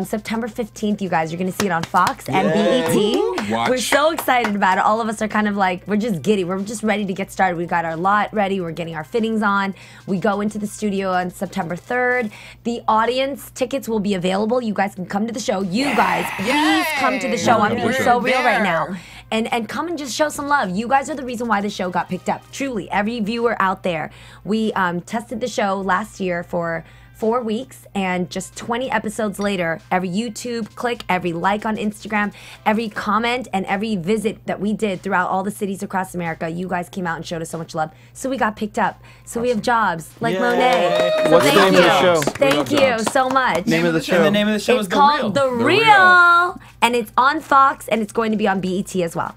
September 15th, you guys, you're going to see it on Fox and BET. Watch. We're so excited about it. All of us are kind of like, we're just giddy. We're just ready to get started. We've got our lot ready. We're getting our fittings on. We go into the studio on September 3rd. The audience tickets will be available. You guys can come to the show. You guys, please come to the show. I'm being We're so real right there. now. And come and just show some love. You guys are the reason why the show got picked up. Truly, every viewer out there. We tested the show last year for 4 weeks, and just 20 episodes later, every YouTube click, every like on Instagram, every comment, and every visit that we did throughout all the cities across America, you guys came out and showed us so much love. So we got picked up. So we have jobs like Yay. Monet. So What's the thank name of the you. show? Thank We love you jobs. so much. Name of the show. And the name of the show It's is The called Real. The Real, and it's on Fox, and it's going to be on BET as well.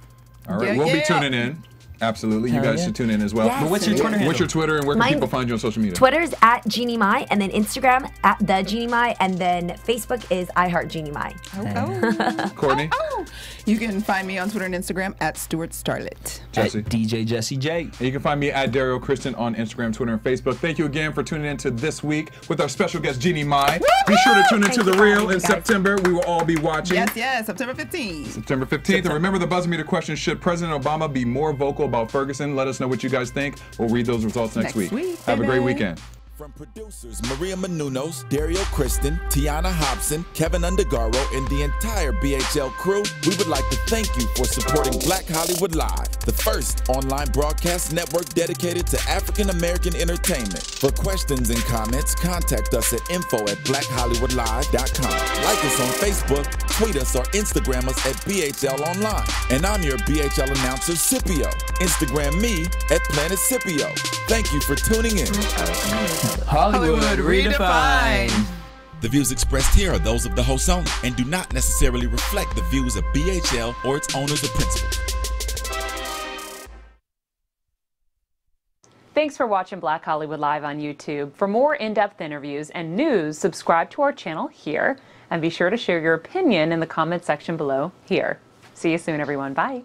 All right, Yeah, we'll be yeah. tuning in. Absolutely. You Hell guys yeah. should tune in as well. Yes. But what's your Twitter handle? What's your Twitter and where can Mine- people find you on social media? Twitter's at Jeannie Mai, and then Instagram at the Jeannie Mai, and then Facebook is I Heart Jeannie Mai. Courtney? You can find me on Twitter and Instagram at Stuart Starlet. Jesse? At DJ Jesse J. And you can find me at Derrial Christon on Instagram, Twitter, and Facebook. Thank you again for tuning in to This Week with our special guest, Jeannie Mai. Be sure to tune into Thank The you for Real having me, in guys. September. We will all be watching. Yes, September 15th. September 15th. And remember the buzzer meter question, should President Obama be more vocal about Ferguson? Let us know what you guys think. We'll read those results next week. Have a great baby. weekend. From producers Maria Menounos, Derrial Christon, Tiana Hobson, Kevin Undergaro, and the entire BHL crew, we would like to thank you for supporting Black Hollywood Live, the first online broadcast network dedicated to African American entertainment. For questions and comments, contact us at info@blackhollywoodlive.com. Like us on Facebook, tweet us, or Instagram us at BHL Online. And I'm your BHL announcer, Scipio. Instagram me at Planet Scipio. Thank you for tuning in. Hollywood redefined. The views expressed here are those of the host only and do not necessarily reflect the views of BHL or its owners or principals. Thanks for watching Black Hollywood Live on YouTube. For more in-depth interviews and news, subscribe to our channel here, and be sure to share your opinion in the comment section below here. See you soon, everyone. Bye.